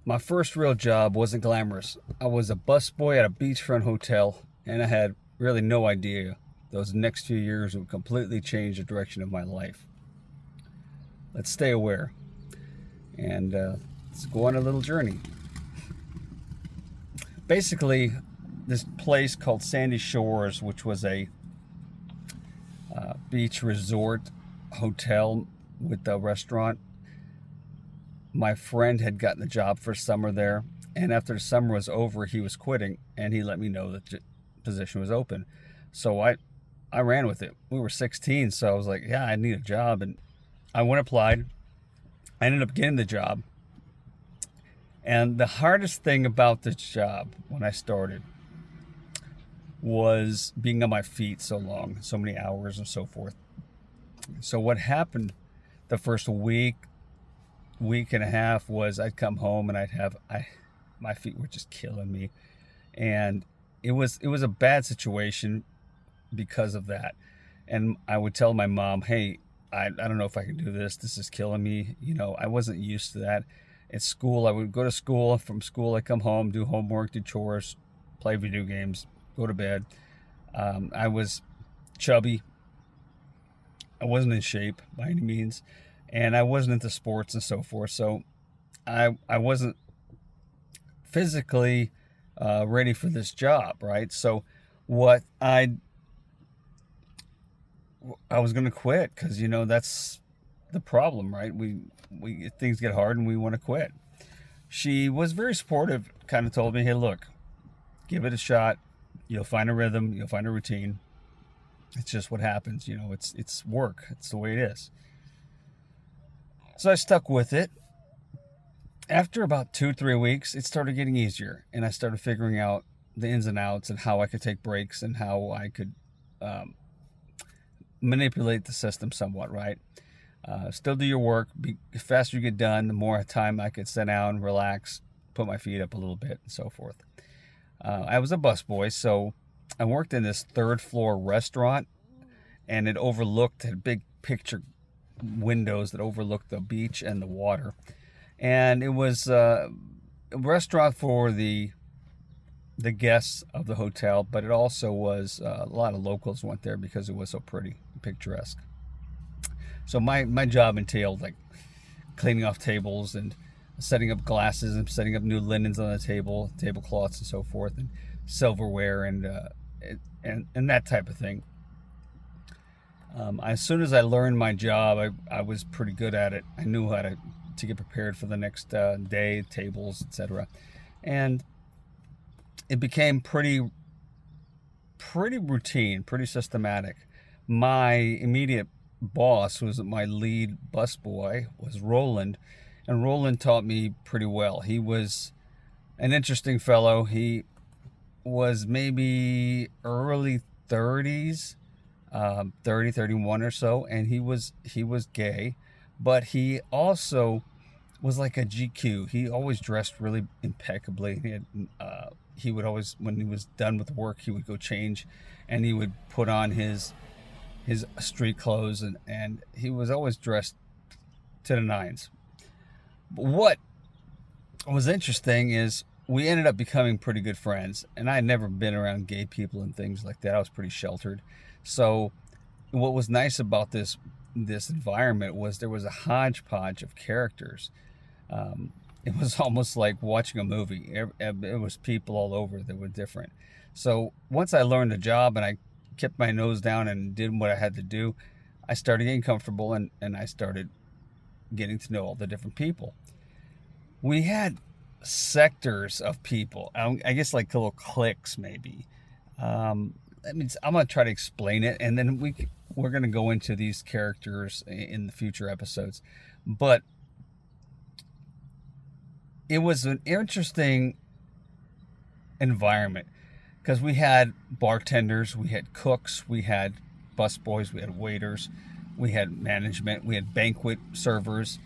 My first real job wasn't glamorous. I was a busboy at a beachfront hotel, and I had really no idea those next few years would completely change the direction of my life. Let's stay aware and let's go on a little journey. Basically, this place called Sandy Shores, which was a beach resort hotel with a restaurant. My friend had gotten the job for summer there, and after the summer was over, he was quitting, and he let me know that the position was open. So I ran with it. We were 16, so I was like, yeah, I need a job, and I went applied. I ended up getting the job, and the hardest thing about this job when I started was being on my feet so long, so many hours and so forth. So what happened the first week and a half was I'd come home and my feet were just killing me, and it was a bad situation because of that. And I would tell my mom, hey, I don't know if I can do this. This is killing me. I wasn't used to that. At school, I would go to school. From school, I come home, do homework, do chores, play video games, go to bed. I was chubby. I wasn't in shape by any means, and I wasn't into sports and so forth. So I wasn't physically ready for this job, right? So what I was going to quit because that's the problem, right? We things get hard and we want to quit. She was very supportive. Kind of told me, hey, look, give it a shot. You'll find a rhythm. You'll find a routine. It's just what happens. It's work. It's the way it is. So I stuck with it. After about 2-3 weeks, it started getting easier, and I started figuring out the ins and outs and how I could take breaks and how I could manipulate the system somewhat, right? Still do your work. The faster you get done, the more time I could sit down, relax, put my feet up a little bit, and so forth. I was a busboy, so I worked in this third floor restaurant, and it had big picture windows that overlooked the beach and the water. And it was a restaurant for the guests of the hotel, but it also was a lot of locals went there because it was so pretty, picturesque. So my job entailed like cleaning off tables and setting up glasses and setting up new linens on the table, tablecloths and so forth, and silverware and that type of thing. As soon as I learned my job, I was pretty good at it. I knew how to get prepared for the next day, tables, etc. And it became pretty routine, pretty systematic. My immediate boss was my lead busboy, was Roland, and Roland taught me pretty well. He was an interesting fellow. He was maybe early 30s, 30, 31 or so, and he was gay, but he also was like a GQ. He always dressed really impeccably. He would always, when he was done with work, he would go change, and he would put on his street clothes, and he was always dressed to the nines. But what was interesting is we ended up becoming pretty good friends, and I had never been around gay people and things like that. I was pretty sheltered. So what was nice about this environment was there was a hodgepodge of characters. It was almost like watching a movie. It was people all over that were different. So once I learned the job and I kept my nose down and did what I had to do, I started getting comfortable, and I started getting to know all the different people. We had sectors of people, I guess like little cliques maybe. I'm going to try to explain it, and then we're going to go into these characters in the future episodes. But it was an interesting environment because we had bartenders, we had cooks, we had busboys, we had waiters, we had management, we had banquet servers.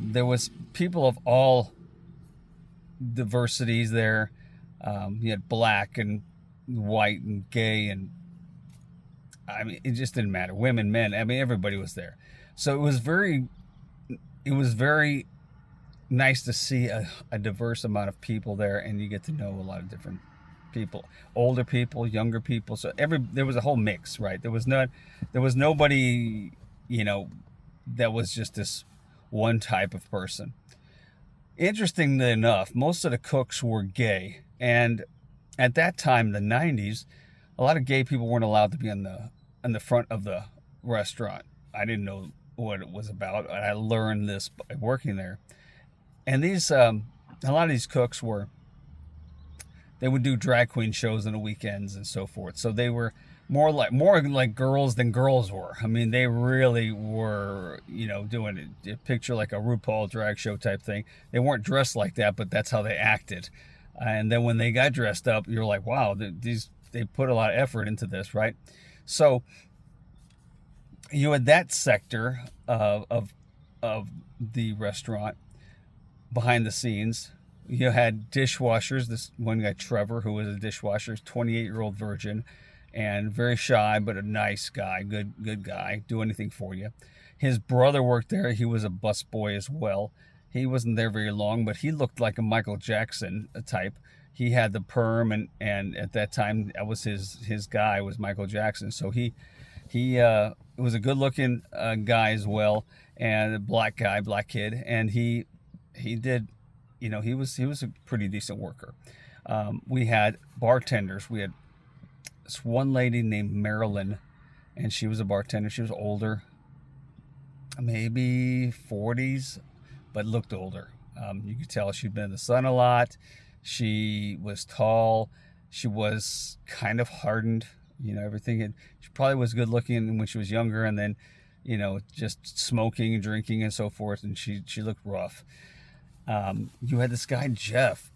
There was people of all diversities there. You had black and white and gay, and it just didn't matter. Women, men, everybody was there. So it was very nice to see a diverse amount of people there, and you get to know a lot of different people, older people, younger people. So there was a whole mix, right? There was nobody, you know, that was just this one type of person. Interestingly enough, most of the cooks were gay, and at that time, the '90s, a lot of gay people weren't allowed to be on the front of the restaurant. I didn't know what it was about, and I learned this by working there. And a lot of these cooks they would do drag queen shows on the weekends and so forth. So they were more like girls than girls were. I mean, they really were, you know, doing it. Picture like a RuPaul drag show type thing. They weren't dressed like that, but that's how they acted. And then when they got dressed up, you're like, wow, they put a lot of effort into this, right? So you had that sector of the restaurant behind the scenes. You had dishwashers. This one guy, Trevor, who was a dishwasher, 28-year-old virgin, and very shy, but a nice guy, good guy, do anything for you. His brother worked there. He was a busboy as well. He wasn't there very long, but he looked like a Michael Jackson type. He had the perm, and at that time, that was his guy was Michael Jackson. So he was a good-looking guy as well, and a black guy, black kid, and he did, you know, he was a pretty decent worker. We had bartenders. We had this one lady named Marilyn, and she was a bartender. She was older, maybe 40s, but looked older. You could tell she'd been in the sun a lot. She was tall. She was kind of hardened. You know, she probably was good looking when she was younger, and then, you know, just smoking and drinking and so forth, and she looked rough. You had this guy, Jeff.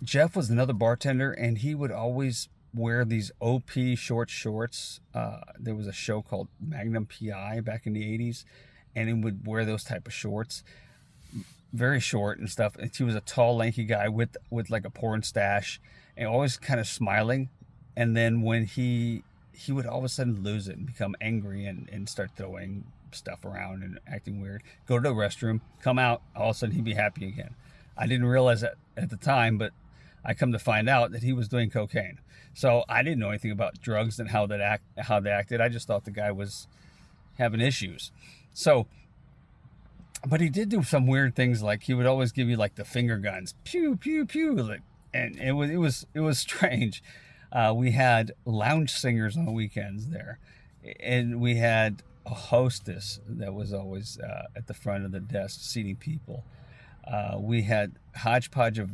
Jeff was another bartender, and he would always wear these OP short shorts. There was a show called Magnum PI back in the 80s, and he would wear those type of shorts, very short and stuff. And he was a tall, lanky guy with like a porn stash, and always kind of smiling. And then when he would all of a sudden lose it and become angry and start throwing stuff around and acting weird, go to the restroom, come out, all of a sudden he'd be happy again. I didn't realize that at the time, but I come to find out that he was doing cocaine. So I didn't know anything about drugs and how they acted. I just thought the guy was having issues. So, but he did do some weird things, like he would always give you like the finger guns, pew pew pew, like, and it was strange. We had lounge singers on the weekends there, and we had a hostess that was always at the front of the desk seating people. We had hodgepodge of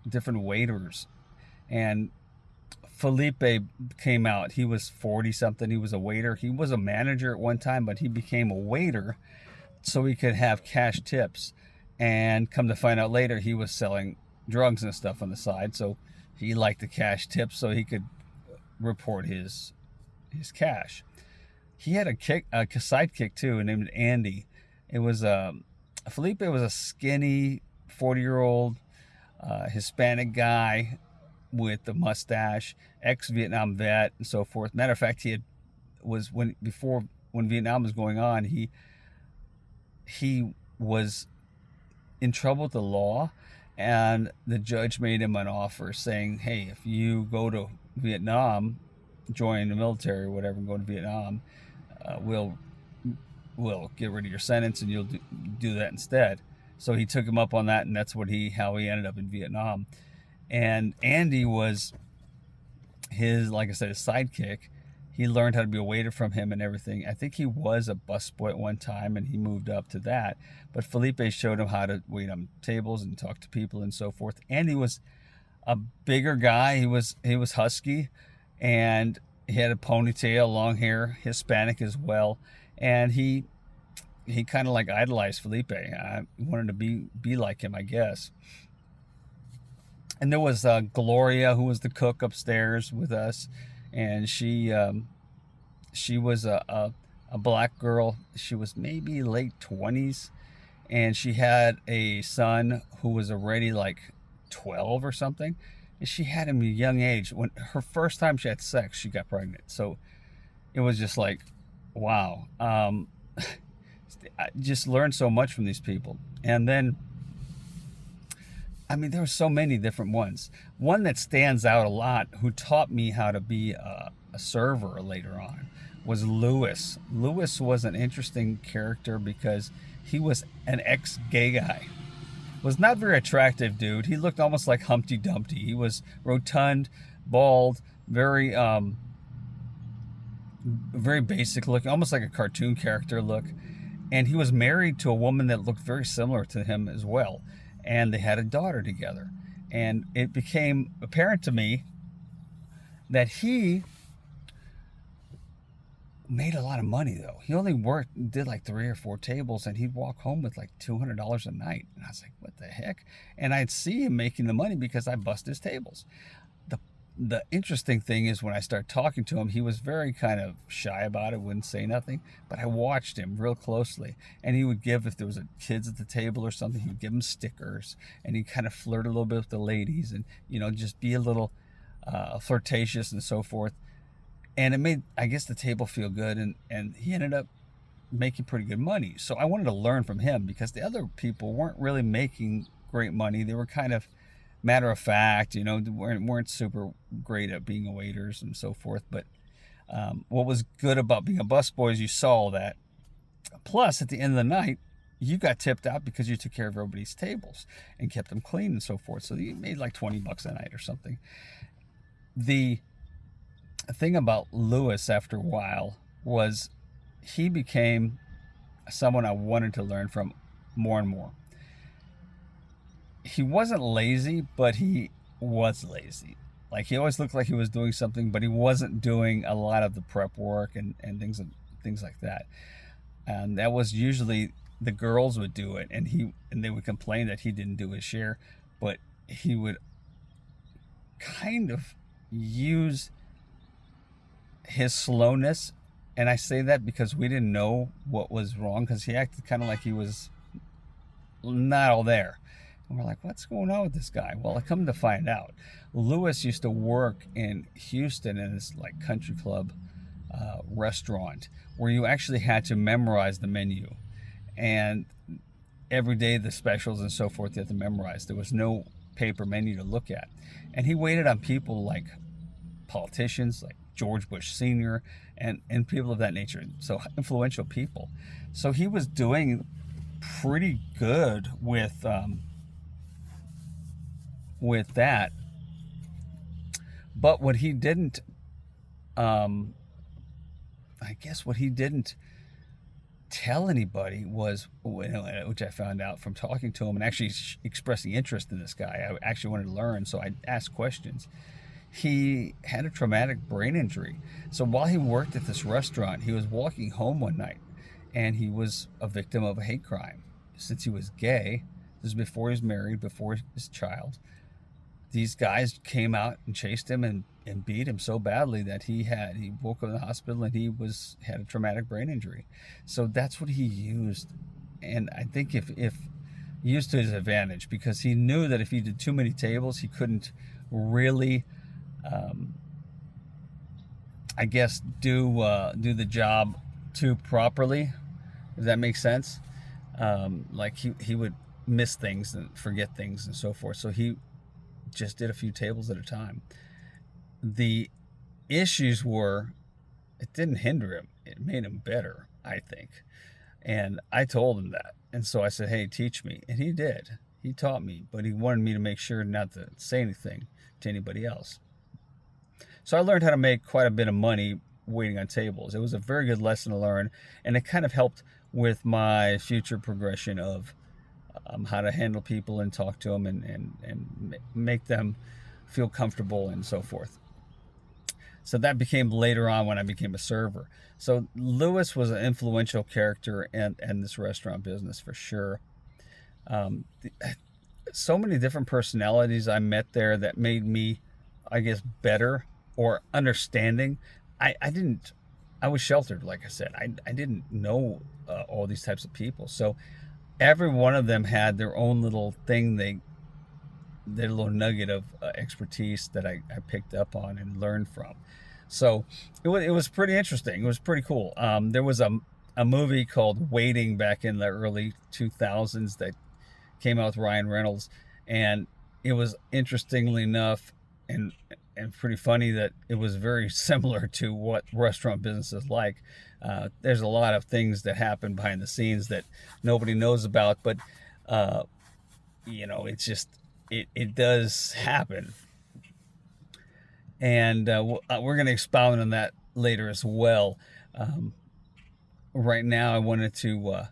different waiters, and Felipe came out. He was 40 something. He was a waiter. He was a manager at one time, but he became a waiter so he could have cash tips. And come to find out later, he was selling drugs and stuff on the side. So he liked the cash tips so he could report his cash. He had a sidekick too, named Andy. It was Felipe was a skinny 40-year-old Hispanic guy with the mustache, ex-Vietnam vet and so forth. Matter of fact, when Vietnam was going on, he was in trouble with the law, and the judge made him an offer saying, hey, if you go to Vietnam, join the military or whatever, and go to Vietnam, we'll get rid of your sentence and you'll do that instead. So he took him up on that, and that's how he ended up in Vietnam. And Andy was like I said, his sidekick. He learned how to be a waiter from him and everything. I think he was a busboy at one time, and he moved up to that. But Felipe showed him how to wait on tables and talk to people and so forth. Andy was a bigger guy. He was husky, and he had a ponytail, long hair, Hispanic as well. And he kind of like idolized Felipe. I wanted to be like him, I guess. And there was Gloria, who was the cook upstairs with us, and she was a black girl. She was maybe late 20s, and she had a son who was already like 12 or something. And she had him at a young age. When her first time she had sex, she got pregnant. So it was just like, wow. I just learned so much from these people. And then, I mean, there were so many different ones. One that stands out a lot, who taught me how to be a server later on, was Lewis. Lewis was an interesting character because he was an ex-gay guy. Was not very attractive dude. He looked almost like Humpty Dumpty. He was rotund, bald, very basic look, almost like a cartoon character look. And he was married to a woman that looked very similar to him as well. And they had a daughter together. And it became apparent to me that he made a lot of money, though. He only did like 3 or 4 tables, and he'd walk home with like $200 a night. And I was like, what the heck? And I'd see him making the money because I bust his tables. The interesting thing is, when I started talking to him, he was very kind of shy about it, wouldn't say nothing, but I watched him real closely, and he would give, if there was kids at the table or something, he'd give them stickers, and he'd kind of flirt a little bit with the ladies, and just be a little flirtatious and so forth. And it made, I guess, the table feel good, and he ended up making pretty good money. So I wanted to learn from him, because the other people weren't really making great money. They were kind of matter of fact, weren't super great at being waiters and so forth. But what was good about being a busboy is you saw that. Plus, at the end of the night, you got tipped out because you took care of everybody's tables and kept them clean and so forth. So you made like $20 a night or something. The thing about Lewis after a while was he became someone I wanted to learn from more and more. He wasn't lazy, but he was lazy. Like, he always looked like he was doing something, but he wasn't doing a lot of the prep work and things like that. And that was usually the girls would do it, and they would complain that he didn't do his share, but he would kind of use his slowness. And I say that because we didn't know what was wrong, because he acted kind of like he was not all there. And we're like, what's going on with this guy? Well, I come to find out, Lewis used to work in Houston in this like country club restaurant, where you actually had to memorize the menu, and every day the specials and so forth you had to memorize. There was no paper menu to look at. And he waited on people like politicians, like George Bush Sr., and people of that nature, so influential people. So he was doing pretty good with that. But what he didn't, I guess what he didn't tell anybody was, which I found out from talking to him and actually expressing interest in this guy. I actually wanted to learn, so I asked questions. He had a traumatic brain injury. So while he worked at this restaurant, he was walking home one night, and he was a victim of a hate crime. Since he was gay, this is before he was married, before his child, these guys came out and chased him and beat him so badly that he woke up in the hospital, and he had a traumatic brain injury. So that's what he used. And I think if used to his advantage, because he knew that if he did too many tables, he couldn't really I guess do the job too properly, if that makes sense. Like he would miss things and forget things and so forth. So he just did a few tables at a time. The issues were, it didn't hinder him, it made him better, I think. And I told him that. And so I said, hey, teach me. And he did. He taught me, but he wanted me to make sure not to say anything to anybody else. So I learned how to make quite a bit of money waiting on tables. It was a very good lesson to learn, and it kind of helped with my future progression of how to handle people and talk to them and make them feel comfortable and so forth. So that became later on when I became a server. So Lewis was an influential character in this restaurant business for sure. So many different personalities I met there that made me, I guess, better or understanding. I was sheltered, like I said. I didn't know all these types of people. So every one of them had their own little thing, their little nugget of expertise that I picked up on and learned from. So it was pretty interesting. It was pretty cool. There was a a movie called Waiting back in the early 2000s that came out with Ryan Reynolds, and it was interestingly enough and pretty funny that it was very similar to what restaurant business is like. There's a lot of things that happen behind the scenes that nobody knows about, but uh, it's just it does happen, and we're going to expound on that later as well. Um, right now, I wanted to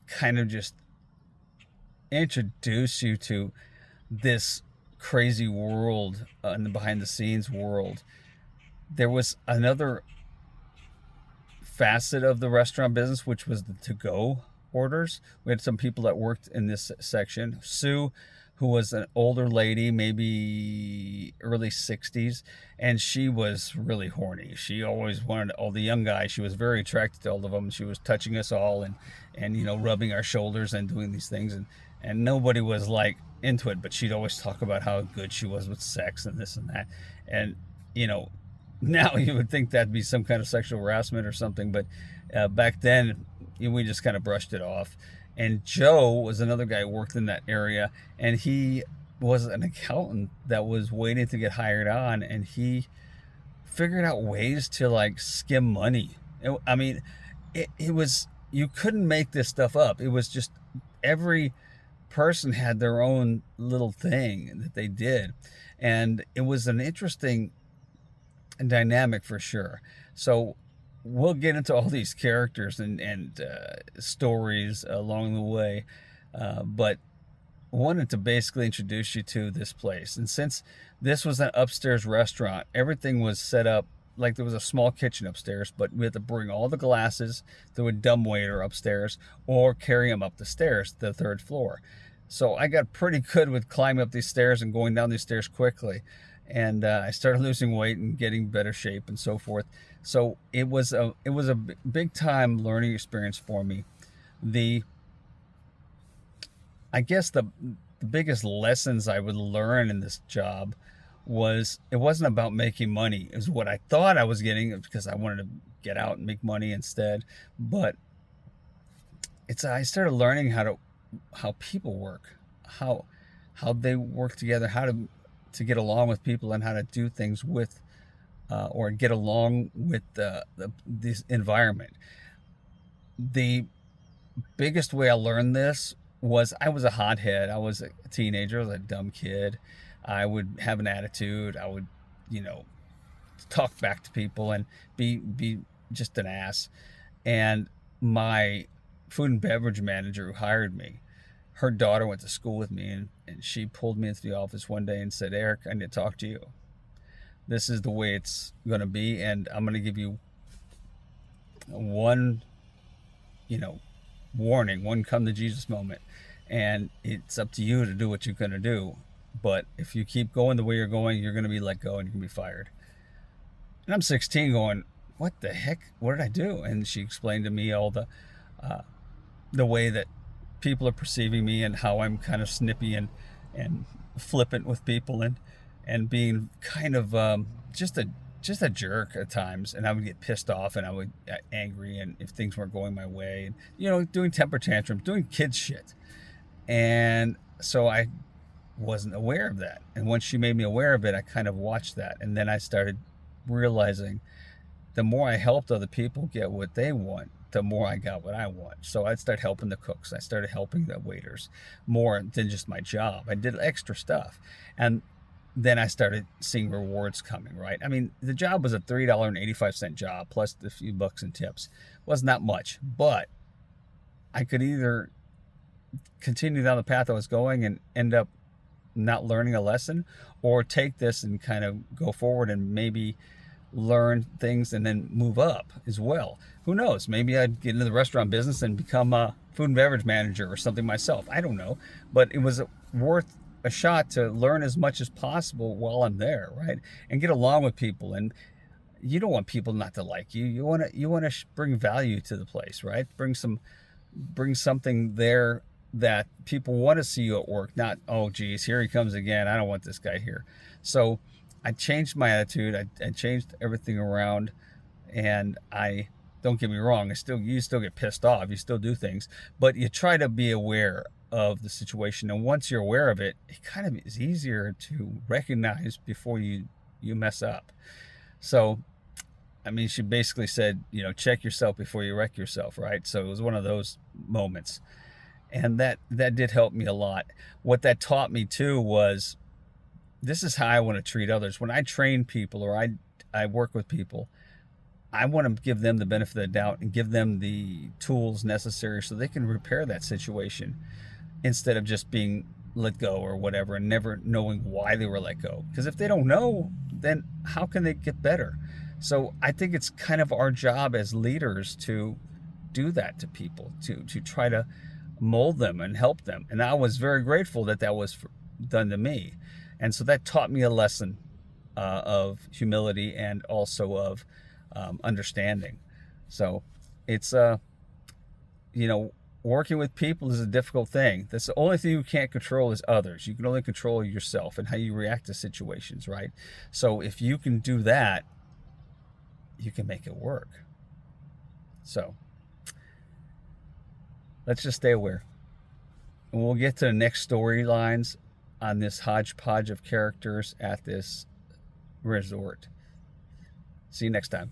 kind of just introduce you to this crazy world and the behind the scenes world. There was another facet of the restaurant business, which was the to go orders. We had some people that worked in this section. Sue, who was an older lady, maybe early 60s, and she was really horny. She always wanted all the young guys. She was very attracted to all of them. She was touching us all and rubbing our shoulders and doing these things, and nobody was like into it, but she'd always talk about how good she was with sex and this and that. And you know, now you would think that'd be some kind of sexual harassment or something, but back then we just kind of brushed it off. And Joe was another guy who worked in that area, and he was an accountant that was waiting to get hired on, and he figured out ways to like skim money. I mean, it was, you couldn't make this stuff up. It was just every person had their own little thing that they did, and it was an interesting dynamic for sure. So we'll get into all these characters and stories along the way, but wanted to basically introduce you to this place. And since this was an upstairs restaurant, everything was set up like there was a small kitchen upstairs, but we had to bring all the glasses to a dumbwaiter upstairs or carry them up the stairs to the third floor. So I got pretty good with climbing up these stairs and going down these stairs quickly. And I started losing weight and getting better shape and so forth. So it was a big time learning experience for me. The I guess the biggest lessons I would learn in this job was it wasn't about making money. It was what I thought I was getting because I wanted to get out and make money instead. But I started learning how people work, how they work together, how to get along with people, and how to do things with or get along with this environment. The biggest way I learned this was I was a hothead. I was a teenager. I was a dumb kid. I would have an attitude. I would, talk back to people and be just an ass. And my food and beverage manager who hired me, her daughter went to school with me, and she pulled me into the office one day and said, "Eric, I need to talk to you. This is the way it's going to be, and I'm going to give you one, warning, one come to Jesus moment, and it's up to you to do what you're going to do. But if you keep going the way you're going, you're going to be let go and you're going to be fired." And I'm 16 going, what the heck? What did I do? And she explained to me all the way that people are perceiving me and how I'm kind of snippy and flippant with people and being kind of just a jerk at times. And I would get pissed off and I would get angry, and if things weren't going my way, and doing temper tantrums, doing kid shit. And so I wasn't aware of that. And once she made me aware of it, I kind of watched that, and then I started realizing the more I helped other people get what they want, the more I got what I want. So I'd start helping the cooks. I started helping the waiters more than just my job. I did extra stuff. And then I started seeing rewards coming, right? I mean, the job was a $3.85 job plus a few bucks in tips. Wasn't that much, but I could either continue down the path I was going and end up not learning a lesson, or take this and kind of go forward and maybe learn things and then move up as well. Who knows? Maybe I'd get into the restaurant business and become a food and beverage manager or something myself. I don't know. But it was worth a shot to learn as much as possible while I'm there, right? And get along with people. And you don't want people not to like you. You want to bring value to the place, right? Bring something there that people want to see you at work, not, oh geez, here he comes again, I don't want this guy here. So I changed my attitude. I changed everything around, and the don't get me wrong, you still get pissed off, you still do things, but you try to be aware of the situation. And once you're aware of it, it kind of is easier to recognize before you mess up. So, I mean, she basically said, check yourself before you wreck yourself, right? So it was one of those moments. And that did help me a lot. What that taught me too was, this is how I want to treat others. When I train people or I work with people, I want to give them the benefit of the doubt and give them the tools necessary so they can repair that situation, instead of just being let go or whatever and never knowing why they were let go. Because if they don't know, then how can they get better? So I think it's kind of our job as leaders to do that to people, to try to mold them and help them. And I was very grateful that was done to me. And so that taught me a lesson of humility and also of understanding. So it's, working with people is a difficult thing. That's the only thing you can't control is others. You can only control yourself and how you react to situations, right? So if you can do that, you can make it work. So let's just stay aware. And we'll get to the next storylines on this hodgepodge of characters at this resort. See you next time.